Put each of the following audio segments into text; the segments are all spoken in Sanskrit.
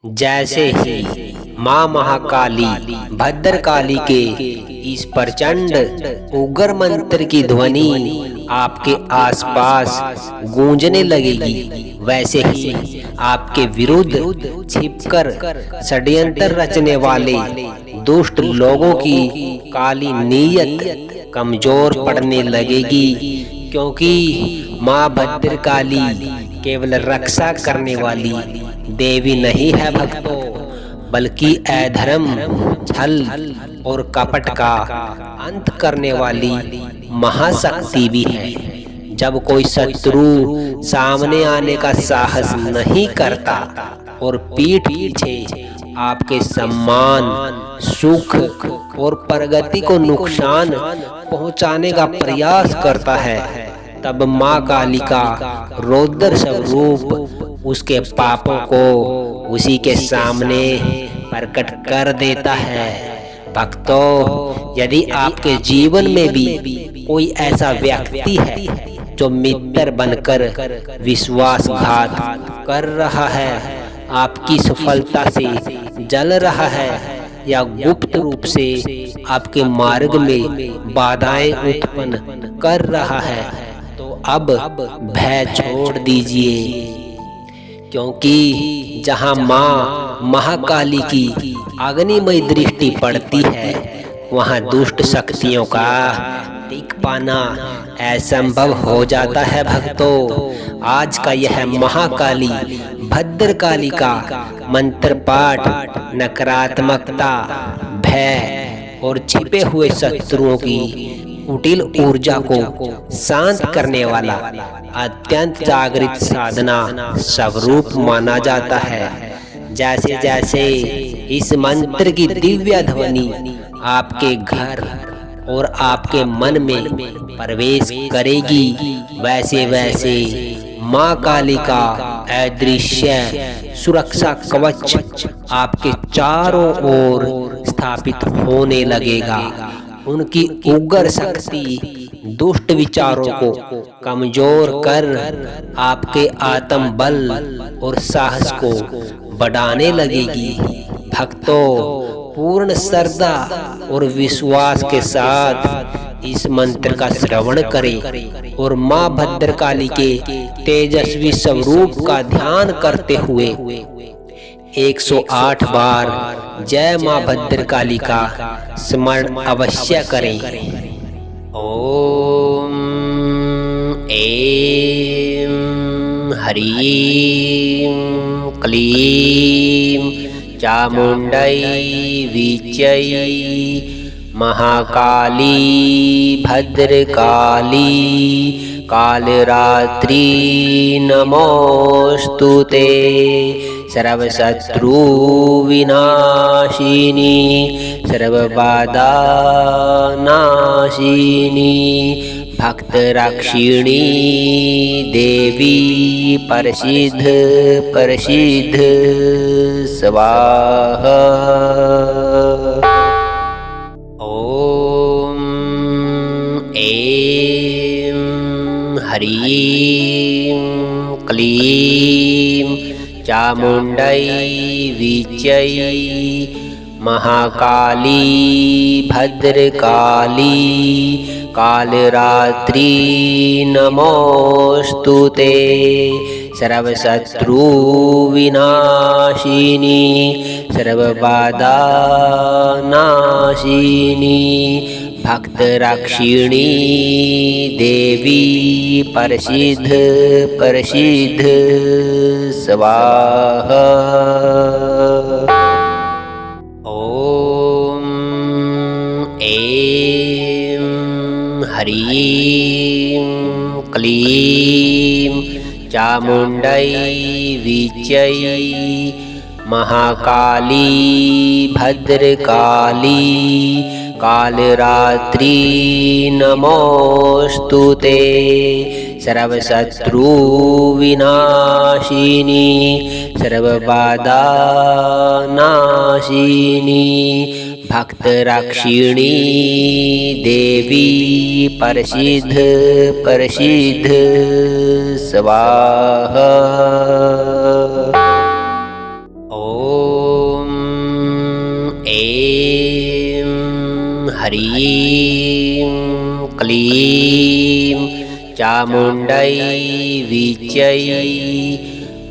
जैसे ही माँ महाकाली भद्रकाली के इस प्रचंड उग्र मंत्र की ध्वनि आपके आसपास गूंजने लगेगी, वैसे ही आपके विरुद्ध छिपकर षड्यंत्र रचने वाले दुष्ट लोगों की काली नीयत कमजोर पड़ने लगेगी। क्योंकि माँ भद्रकाली केवल रक्षा करने वाली देवी नहीं है भक्तों, बल्कि अधर्म, छल और कपट का अंत करने वाली महाशक्ति भी है। जब कोई शत्रु सामने आने का साहस नहीं करता और पीठ पीछे आपके सम्मान, सुख और प्रगति को नुकसान पहुंचाने का प्रयास करता है, तब माँ काली का रौद्र स्वरूप उसके पापों को उसी के सामने प्रकट कर देता है। भक्तों, यदि आपके जीवन में भी कोई ऐसा व्यक्ति है जो मित्र बनकर विश्वासघात कर रहा है, आपकी सफलता से जल रहा है या गुप्त रूप से आपके मार्ग में बाधाएं उत्पन्न कर रहा है, तो अब भय छोड़ दीजिए। क्योंकि जहां माँ महाकाली की अग्निमय दृष्टि पड़ती है, वहां दुष्ट शक्तियों का टिक पाना असंभव हो जाता है। भक्तों, आज का यह महाकाली भद्रकाली का मंत्र पाठ नकारात्मकता, भय और छिपे हुए शत्रुओं की कुटिल ऊर्जा को शांत करने वाला अत्यंत जागृत साधना स्वरूप माना जाता है। जैसे जैसे इस मंत्र की दिव्य ध्वनि आपके घर और आपके मन में प्रवेश करेगी, वैसे वैसे माँ काली का अदृश्य सुरक्षा कवच आपके चारों ओर स्थापित होने लगेगा। उनकी उग्र शक्ति दुष्ट विचारों को कमजोर कर आपके आत्म बल और साहस को बढ़ाने लगेगी। भक्तों, पूर्ण श्रद्धा और विश्वास के साथ इस मंत्र का श्रवण करें और माँ भद्रकाली के तेजस्वी स्वरूप का ध्यान करते हुए 108 बार जय माँ भद्रकाली का स्मरण अवश्य करें। ओम ऐं ह्रीं क्लीं चामुण्डै विच्यै महाकाली भद्रकाली कालरात्रि नमोस्तुते। सर्वशत्रु विनाशिनी सर्वबाधा नाशिनी भक्तरक्षिणी देवी प्रसिद्ध प्रसिद्ध स्वाहा। ओम ऐं ह्रीं क्लीं चामुण्डै विच्यै महाकाली भद्रकाली कालरात्रि नमोस्तुते। सर्वशत्रु विनाशिनी सर्वबाधा नाशिनी भक्तरक्षिणी देवी प्रसिद्ध प्रसिद्ध स्वाहा। ओम ऐं ह्रीं क्लीं चामुण्डै विच्यै महाकाली भद्रकाली कालरात्रि नमोस्तुते। सर्वशत्रु विनाशिनी सर्वबाधा नाशिनी भक्तरक्षिणी देवी प्रसिद्ध प्रसिद्ध स्वाहा। ॐ ऐं ह्रीं क्लीं चामुण्डै विच्यै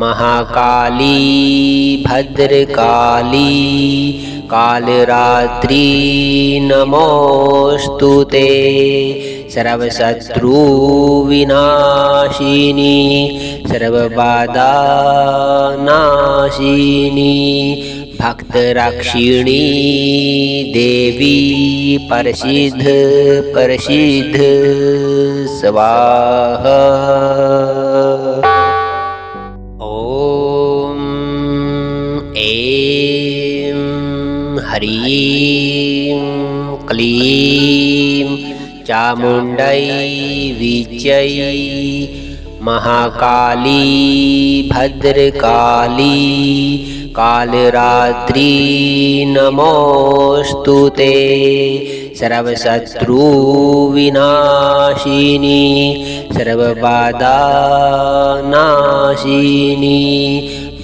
महाकाली भद्रकाली कालरात्रि नमोऽस्तु ते। सर्वशत्रुविनाशिनी सर्वबाधानाशिनी भक्तरक्षिणी देवी प्रसिद्ध प्रसिद्ध स्वाहा। ॐ ऐं ह्रीं क्लीं चामुण्डै विच्यै महाकाली भद्रकाली कालरात्रि नमोऽस्तु ते। सर्वशत्रुविनाशिनी सर्वबाधानाशिनी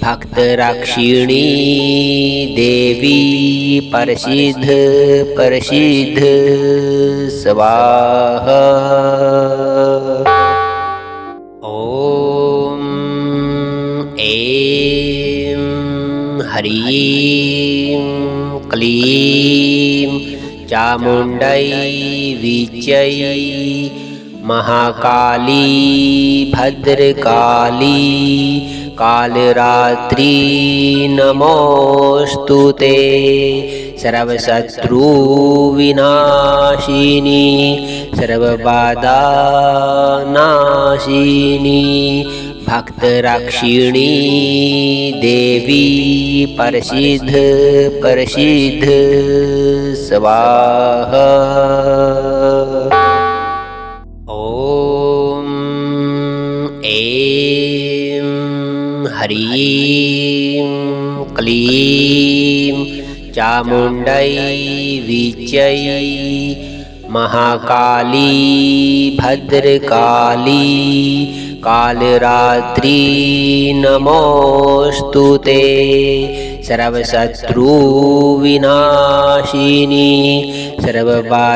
भक्तरक्षिणी देवी प्रसिद्ध प्रसिद्ध स्वाहा। ॐ ऐं ह्रीं क्लीं चामुण्डै विच्यै महाकाली भद्रकाली कालरात्रि नमोऽस्तु ते। सर्वशत्रुविनाशिनी सर्वबाधानाशिनी भक्तरक्षिणी देवी प्रसिद्ध प्रसिद्ध स्वाहा। ॐ ऐं ह्रीं क्लीं चामुण्डै विच्यै महाकाली भद्रकाली कालरात्रि नमोऽस्तु ते। सर्वशत्रुविनाशिनी सर्वबाधानाशिनी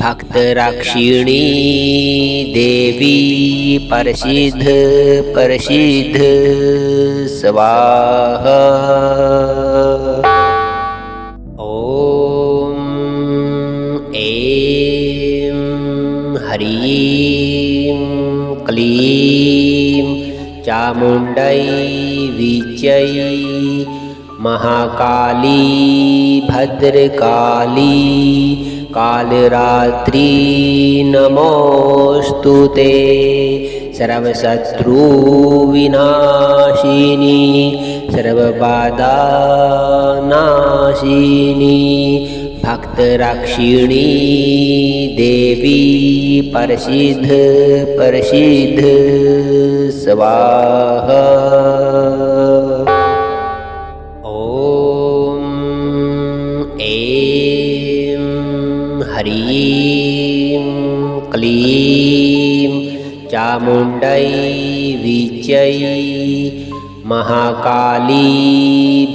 भक्तरक्षिणी देवी प्रसिद्ध प्रसिद्ध स्वाहा। ॐ ऐं ह्रीं क्लीं चामुण्डै विच्यै महाकाली भद्रकाली कालरात्रि नमोऽस्तु ते। सर्वशत्रुविनाशिनी सर्वबाधानाशिनी भक्तरक्षिणी देवी प्रसिद्ध प्रसिद्ध स्वाहा। ॐ ऐं ह्रीं क्लीं चामुण्डै विच्यै महाकाली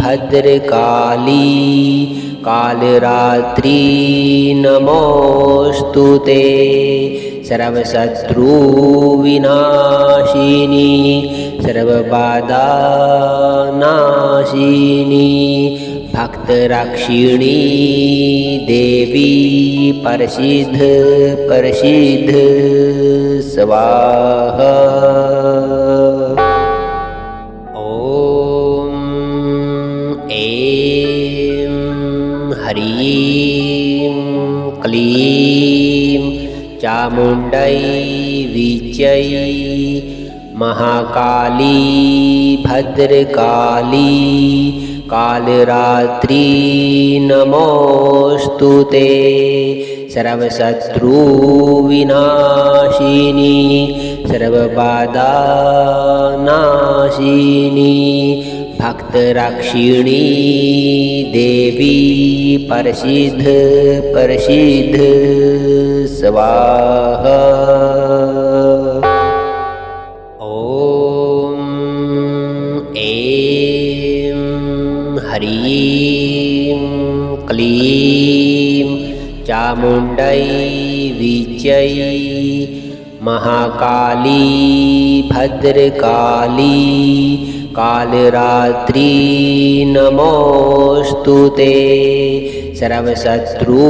भद्रकाली कालरात्रि नमोऽस्तु ते। सर्वशत्रुविनाशिनी सर्वबाधानाशिनी भक्तरक्षिणी देवी प्रसिद्ध प्रसिद्ध स्वाहा। ॐ ऐं ह्रीं क्लीं चामुण्डै विच्यै महाकाली भद्रकाली कालरात्रि नमोऽस्तु ते। सर्वशत्रुविनाशिनी सर्वबाधानाशिनी भक्तरक्षिणी देवी प्रसिद्ध प्रसिद्ध स्वाहा। ॐ ह्रीं क्लीं चामुण्डै विजै महाकाली भद्रकाली कालरात्रि नमोऽस्तुते सर्वशत्रुविनाशिनी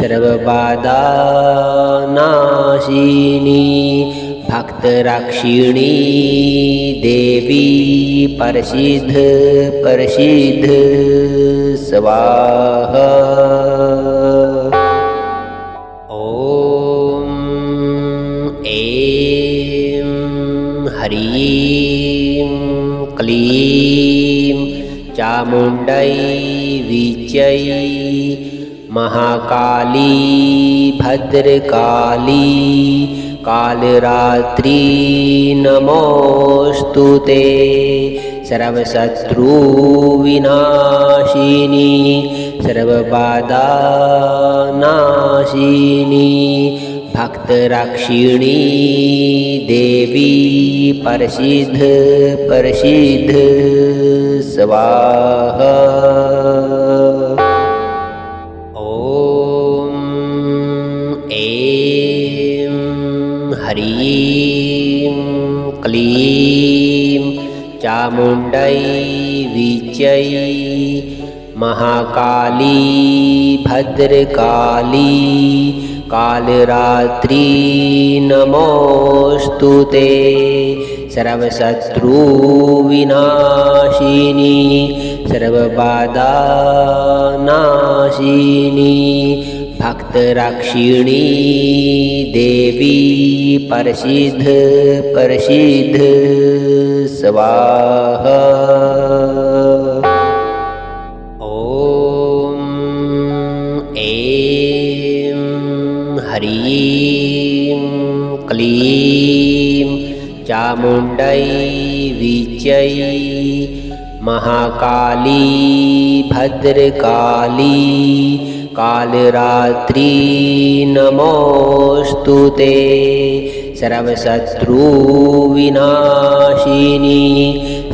सर्वबाधानाशिनी भक्तरक्षिणी देवी प्रसिद्ध प्रसिद्ध स्वाहा। ॐ ऐं ह्रीं क्लीं चामुण्डै विजै महाकाली भद्रकाली कालरात्रि नमोऽस्तुते सर्वशत्रुविनाशिनी सर्वबाधानाशिनी भक्तरक्षिणी देवी प्रसिद्ध प्रसिद्ध स्वाहा। ॐ ऐं ह्रीं क्लीं चामुण्डै विजै महाकाली भद्रकाली कालरात्रि नमोऽस्तुते सर्वशत्रुविनाशिनी सर्वबाधानाशिनी भक्तरक्षिणी देवी प्रसिद्ध प्रसिद्ध स्वाहा। ॐ ऐं ह्रीं क्लीं चामुण्डै विजै महाकाली भद्रकाली कालरात्रि नमोऽस्तुते सर्वशत्रुविनाशिनी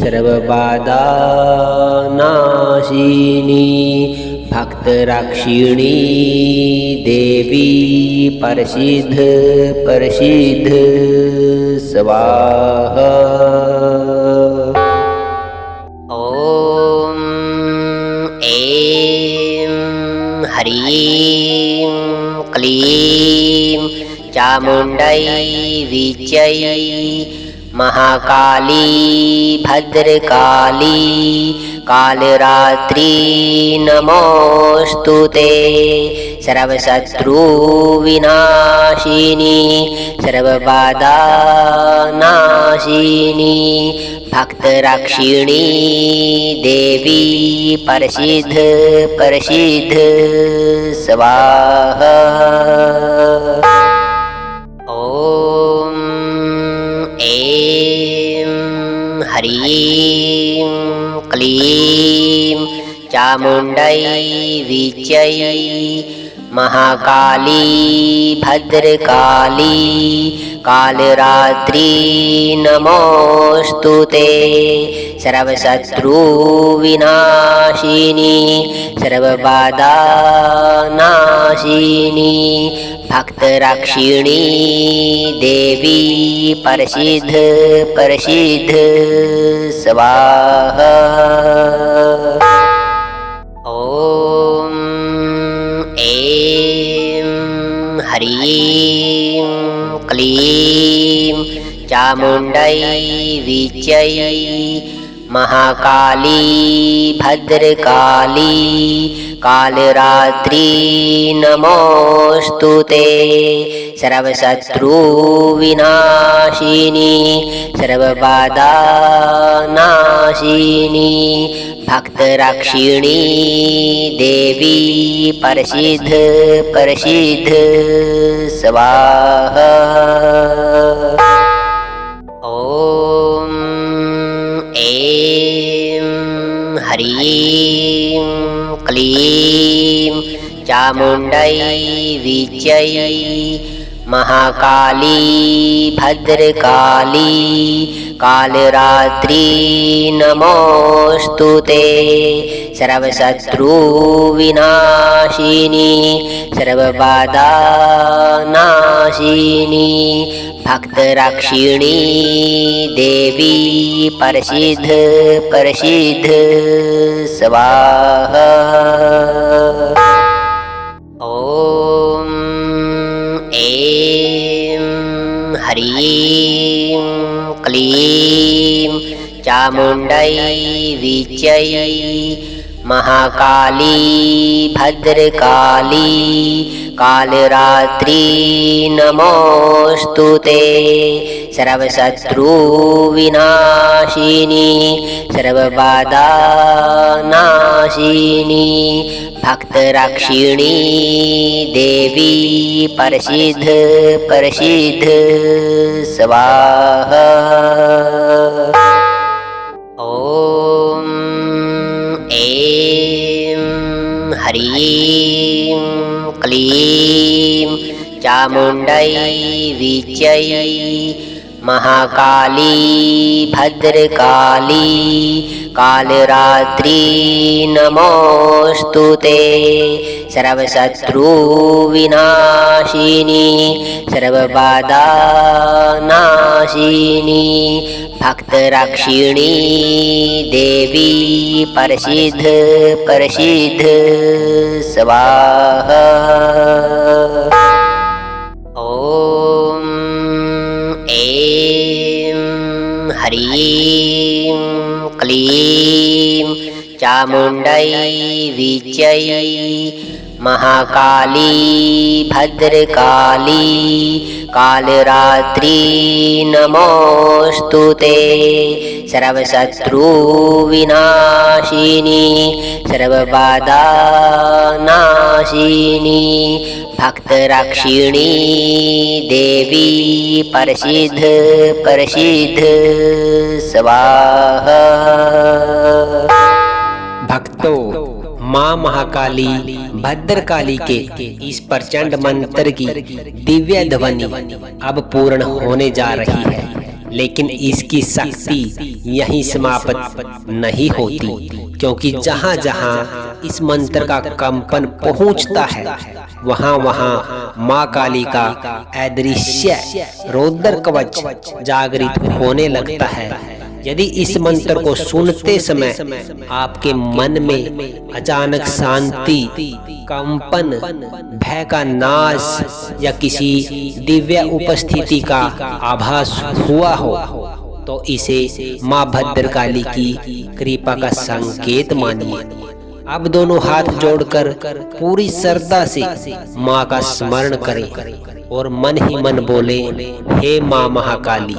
सर्वबाधानाशिनी भक्तरक्षिणी देवी प्रसिद्ध प्रसिद्ध स्वाहा। ॐ ऐं ह्रीं क्लीं चामुण्डै विजै महाकाली भद्रकाली कालरात्रि नमोऽस्तुते सर्वशत्रुविनाशिनी सर्वबाधानाशिनी भक्तरक्षिणी देवी प्रसिद्ध प्रसिद्ध स्वाहा। ॐ ऐं ह्रीं क्लीं चामुण्डै विजै महाकाली भद्रकाली कालरात्रि नमोऽस्तुते सर्वशत्रुविनाशिनी सर्वबाधानाशिनी भक्तरक्षिणी देवी प्रसिद्ध प्रसिद्ध स्वाहा। ॐ ऐं ह्रीं क्लीं चामुण्डै विजै महाकाली भद्रकाली कालरात्रि नमोऽस्तुते सर्वशत्रुविनाशिनी सर्वबाधानाशिनी भक्तरक्षिणी देवी प्रसिद्ध प्रसिद्ध स्वाहा। ॐ ऐं ह्रीं क्लीं चामुण्डै विजै महाकाली भद्रकाली कालरात्रि नमोस्तुते सर्वशत्रुविनाशिनी सर्वबाधा नाशिनी भक्तरक्षिणी देवी प्रसिद्ध प्रसिद्ध स्वाहा। ओम ऐं ह्रीं क्लीं चामुण्डै विच्यै महाकाली भद्रकाली कालरात्रि नमोस्तुते सर्वशत्रुविनाशिनी सर्वबाधा नाशिनी भक्तरक्षिणी देवी प्रसिद्ध प्रसिद्ध स्वाहा। ओम ऐं ह्रीं क्लीं चामुण्डै विच्यै महाकाली भद्रकाली कालरात्रि नमोस्तुते सर्वशत्रुविनाशिनी सर्वबाधा नाशिनी भक्तरक्षिणी देवी प्रसिद्ध प्रसिद्ध स्वाहा। ओम ऐं ह्रीं क्लीं चामुण्डै विच्यै महाकाली भद्रकाली कालरात्रि नमोस्तुते सर्वशत्रुविनाशिनी सर्वबाधा नाशिनी भक्तरक्षिणी देवी प्रसिद्ध प्रसिद्ध स्वाहा। भक्तों, माँ महाकाली भद्रकाली के इस प्रचंड मंत्र की दिव्य ध्वनि अब पूर्ण होने जा रही है, लेकिन इसकी शक्ति यहीं समाप्त नहीं होती, क्योंकि जहाँ जहाँ इस मंत्र का कंपन पहुँचता है वहाँ वहाँ माँ काली का अदृश्य रौद्र कवच जागृत होने लगता है। यदि इस मंत्र को सुनते समय आपके मन में अचानक शांति, कंपन, भय का नाश या किसी दिव्य उपस्थिति का आभास हुआ हो तो इसे माँ भद्रकाली की कृपा का संकेत मानिए। अब दोनों हाथ जोड़कर पूरी श्रद्धा से माँ का स्मरण करें और मन ही मन बोले, हे माँ महाकाली,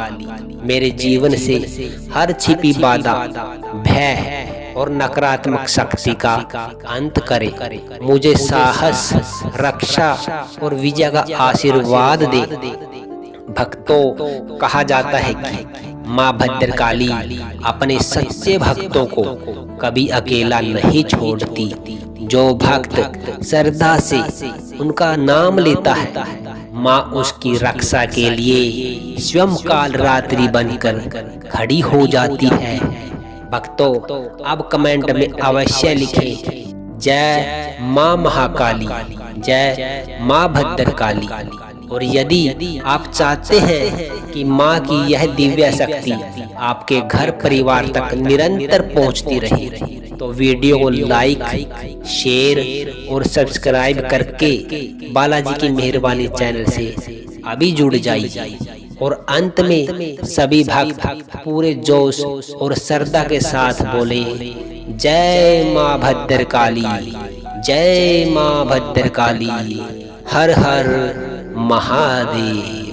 मेरे जीवन से हर छिपी बाधा, भय और नकारात्मक शक्ति का अंत करे। मुझे साहस, रक्षा और विजय का आशीर्वाद दे। भक्तों, कहा जाता है कि माँ भद्रकाली अपने सच्चे भक्तों को कभी अकेला नहीं छोड़ती। जो भक्त श्रद्धा से उनका नाम लेता है, माँ उसकी रक्षा के लिए स्वयं काल रात्रि बनकर खड़ी हो जाती है। भक्तों, अब कमेंट में अवश्य लिखें, जय माँ महाकाली, जय माँ भद्रकाली। और यदि आप चाहते हैं कि माँ की यह दिव्य शक्ति आपके घर परिवार तक निरंतर पहुँचती रहे, तो वीडियो को लाइक, शेयर और सब्सक्राइब करके बालाजी की मेहरबानी चैनल से अभी जुड़ जाइए। और अंत में सभी भक्त पूरे जोश और श्रद्धा के साथ बोले, जय माँ भद्रकाली, जय माँ भद्रकाली, हर हर महादेव।